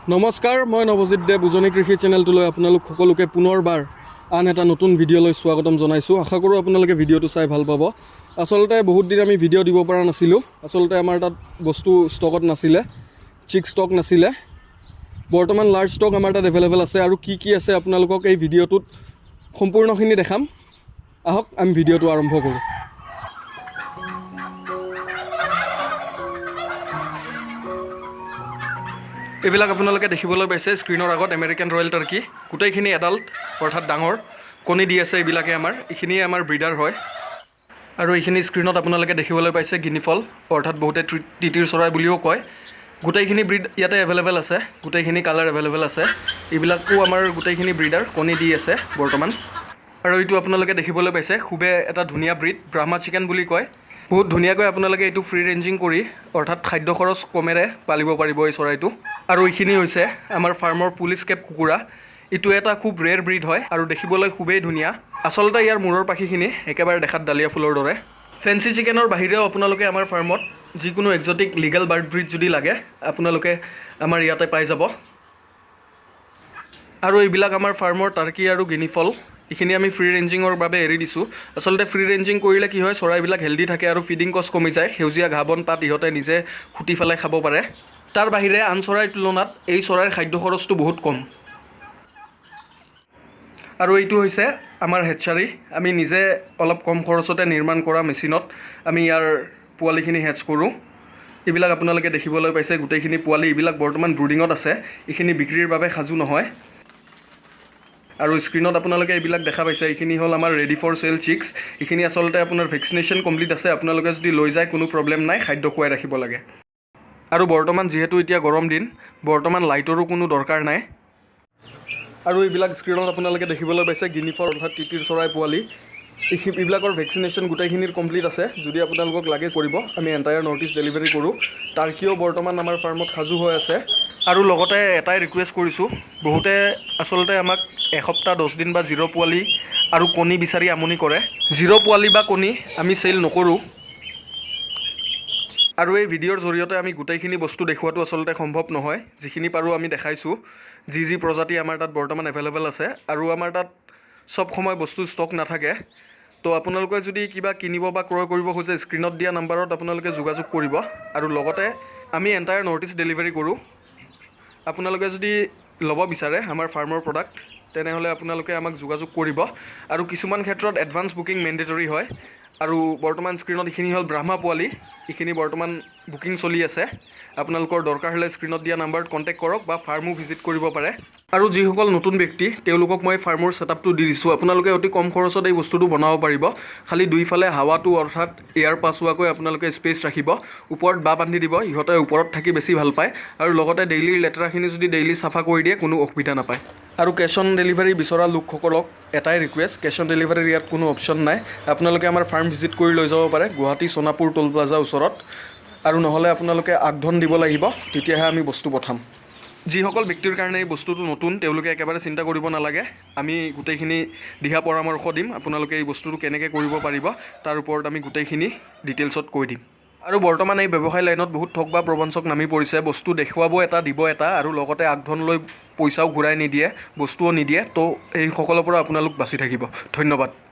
নমস্কাৰ, মই নৱজিৎ দেৱ উজনি কৃষি চেনেলটোলৈ আপোনালোক সকলোকে পুনৰবাৰ আন এটা নতুন ভিডিঅ'লৈ স্বাগতম জনাইছোঁ। আশা কৰোঁ আপোনালোকে ভিডিঅ'টো চাই ভাল পাব। আচলতে বহুত দিন আমি ভিডিঅ' দিব পৰা নাছিলোঁ। আচলতে আমাৰ তাত বস্তু ষ্টকত নাছিলে, চিক ষ্টক নাছিলে। বৰ্তমান লাৰ্জ ষ্টক আমাৰ তাত এভেইলেবল আছে আৰু কি আছে আপোনালোকক এই ভিডিঅ'টোত সম্পূৰ্ণখিনি দেখাম। আহক আমি ভিডিঅ'টো আৰম্ভ কৰোঁ। এইবিলাক আপোনালোকে দেখিবলৈ পাইছে স্ক্ৰীনৰ আগত আমেৰিকান ৰয়েল টাৰ্কি, গোটেইখিনি এডাল্ট অৰ্থাৎ ডাঙৰ কণী দি আছে। এইবিলাকে এইখিনিয়ে আমাৰ ব্ৰিডাৰ হয়। আৰু এইখিনি স্ক্ৰীনত আপোনালোকে দেখিবলৈ পাইছে গিনিফল অৰ্থাৎ বহুতে তিতিৰ চৰাই বুলিও কয়। গোটেইখিনি ব্ৰিড ইয়াতে এভেইলেবল আছে, গোটেইখিনি কালাৰ এভেইলেবল আছে। এইবিলাকো আমাৰ গোটেইখিনি ব্ৰিডাৰ কণী দি আছে বৰ্তমান। আৰু এইটো আপোনালোকে দেখিবলৈ পাইছে খুবেই এটা ধুনীয়া ব্ৰিড, ব্ৰাহ্মা চিকেন বুলি কয়। বহুত ধুনীয়াকৈ আপোনালোকে এইটো ফ্ৰী ৰেঞ্জিং কৰি অৰ্থাৎ খাদ্য খৰচ কমেৰে পালিব পাৰিব এই চৰাইটো। আৰু এইখিনি হৈছে আমাৰ ফাৰ্মৰ পুলিচ কেপ কুকুৰা। এইটো এটা খুব ৰেৰ ব্ৰিড হয় আৰু দেখিবলৈ খুবেই ধুনীয়া। আচলতে ইয়াৰ মূৰৰ পাখিখিনি একেবাৰে দেখাত ডালিয়া ফুলৰ দৰে। ফেঞ্চি চিকেনৰ বাহিৰেও আপোনালোকে আমাৰ ফাৰ্মত যিকোনো এক্সটিক লিগেল বাৰ্ড ব্ৰিড যদি লাগে আপোনালোকে আমাৰ ইয়াতে পাই যাব। আৰু এইবিলাক আমাৰ ফাৰ্মৰ টাৰ্কি আৰু গিনিফল। এইখিনি আমি ফ্ৰী ৰেঞ্জিঙৰ বাবে এৰি দিছোঁ। আচলতে ফ্ৰী ৰেঞ্জিং কৰিলে কি হয়, চৰাইবিলাক হেল্ডি থাকে আৰু ফিডিং কষ্ট কমি যায়। সেউজীয়া ঘাঁহ বন পাত ইহঁতে নিজে খুটি পেলাই খাব পাৰে। তাৰ বাহিৰে আন চৰাইৰ তুলনাত এই চৰাইৰ খাদ্য খৰচটো বহুত কম। আৰু এইটো হৈছে আমাৰ হেটচাৰী। আমি নিজে অলপ কম খৰচতে নিৰ্মাণ কৰা মেচিনত আমি ইয়াৰ পোৱালিখিনি হেটচ কৰোঁ। এইবিলাক আপোনালোকে দেখিবলৈ পাইছে গোটেইখিনি পোৱালি। এইবিলাক বৰ্তমান ব্ৰুডিঙত আছে, এইখিনি বিক্ৰীৰ বাবে সাজু নহয়। আৰু স্ক্ৰীনত আপোনালোকে এইবিলাক দেখা পাইছে, এইখিনি হ'ল আমাৰ ৰেডি ফৰ চেল চিক্স। এইখিনি আচলতে আপোনাৰ ভেকচিনেশ্যন কমপ্লিট আছে। আপোনালোকে যদি লৈ যায় কোনো প্ৰব্লেম নাই, খাদ্য খুৱাই ৰাখিব লাগে। আৰু বৰ্তমান যিহেতু এতিয়া গৰম দিন, বৰ্তমান লাইটৰো কোনো দৰকাৰ নাই। আৰু এইবিলাক স্ক্ৰীনত আপোনালোকে দেখিবলৈ পাইছে গিনিফল অৰ্থাৎ তিতিৰ চৰাই পোৱালি। এইবিলাকৰ ভেকচিনেশ্যন গোটেইখিনিৰ কমপ্লিট আছে। যদি আপোনালোকক লাগে কৰিব, আমি এণ্টায়াৰ নৰ্থ ইষ্ট ডেলিভাৰী কৰোঁ। টাৰ্কিও বৰ্তমান আমাৰ ফাৰ্মত সাজু হৈ আছে। আৰু লগতে এটাই ৰিকুৱেষ্ট কৰিছোঁ, বহুতে আচলতে আমাক এসপ্তাহ 10 দিন বা 0 পোৱালি আৰু কণী বিচাৰি আমনি কৰে। 0 পোৱালি বা কণী আমি চেল নকৰোঁ। আৰু এই ভিডিঅ'ৰ জৰিয়তে আমি গোটেইখিনি বস্তু দেখুৱাটো আচলতে সম্ভৱ নহয়। যিখিনি পাৰোঁ আমি দেখাইছোঁ। যি প্ৰজাতি আমাৰ তাত বৰ্তমান এভেইলেবল আছে। আৰু আমাৰ তাত চব সময় বস্তু ষ্টক নাথাকে। তো আপোনালোকে যদি কিবা কিনিব বা ক্ৰয় কৰিব খোজে, স্ক্ৰীনত দিয়া নাম্বাৰত আপোনালোকে যোগাযোগ কৰিব। আৰু লগতে আমি এণ্টায়াৰ নৰ্থ ইষ্ট ডেলিভাৰী কৰোঁ। আপোনালোকে যদি ল'ব বিচাৰে আমাৰ ফাৰ্মৰ প্ৰডাক্ট, তেনেহ'লে আপোনালোকে আমাক যোগাযোগ কৰিব। আৰু কিছুমান ক্ষেত্ৰত এডভান্স বুকিং মেণ্ডেটৰী হয়। আৰু বৰ্তমান স্ক্ৰীনত এইখিনি হ'ল ব্ৰাহ্মা পোৱালি। এইখিনি বৰ্তমান বুকিং চলি আছে। আপোনালোকৰ দৰকাৰ হ'লে স্ক্ৰীনত দিয়া নাম্বাৰত কণ্টেক্ট কৰক বা ফাৰ্মো ভিজিট কৰিব পাৰে। আৰু যিসকল নতুন ব্যক্তি তেওঁলোকক মই ফাৰ্মৰ ছেটআপটো দি দিছোঁ। আপোনালোকে অতি কম খৰচত এই বস্তুটো বনাব পাৰিব। খালি দুইফালে হাৱাটো অৰ্থাৎ এয়াৰ পাছ হোৱাকৈ আপোনালোকে স্পেচ ৰাখিব। ওপৰত বাঁহ বান্ধি দিব, ইহঁতে ওপৰত থাকি বেছি ভাল পায়। আৰু লগতে ডেইলি লেতেৰাখিনি যদি ডেইলি চাফা কৰি দিয়ে, কোনো অসুবিধা নাপায়। আৰু কেছ অন ডেলিভাৰী বিচৰা লোকসকলক এটাই ৰিকুৱেষ্ট, কেছ অন ডেলিভাৰীৰ ইয়াত কোনো অপশ্যন নাই। আপোনালোকে আমাৰ ফাৰ্ম ভিজিট কৰি লৈ যাব পাৰে গুৱাহাটী সোণাপুৰ টোল প্লাজাৰ ওচৰত। আৰু নহ'লে আপোনালোকে আগধন দিব লাগিব, তেতিয়াহে আমি বস্তু পঠাম। যিসকল ব্যক্তিৰ কাৰণে এই বস্তুটো নতুন, তেওঁলোকে একেবাৰে চিন্তা কৰিব নালাগে। আমি গোটেইখিনি দিহা পৰামৰ্শ দিম। আপোনালোকে এই বস্তুটো কেনেকৈ কৰিব পাৰিব তাৰ ওপৰত আমি গোটেইখিনি ডিটেইলছত কৈ দিম। আৰু বৰ্তমান এই ব্যৱসায় লাইনত বহুত ঠগ বা প্ৰবঞ্চক নামি পৰিছে। বস্তু দেখুৱাব এটা, দিব এটা, আৰু লগতে আগধন লৈ পইচাও ঘূৰাই নিদিয়ে, বস্তুও নিদিয়ে। তো এইসকলৰ পৰা আপোনালোক বাচি থাকিব। ধন্যবাদ।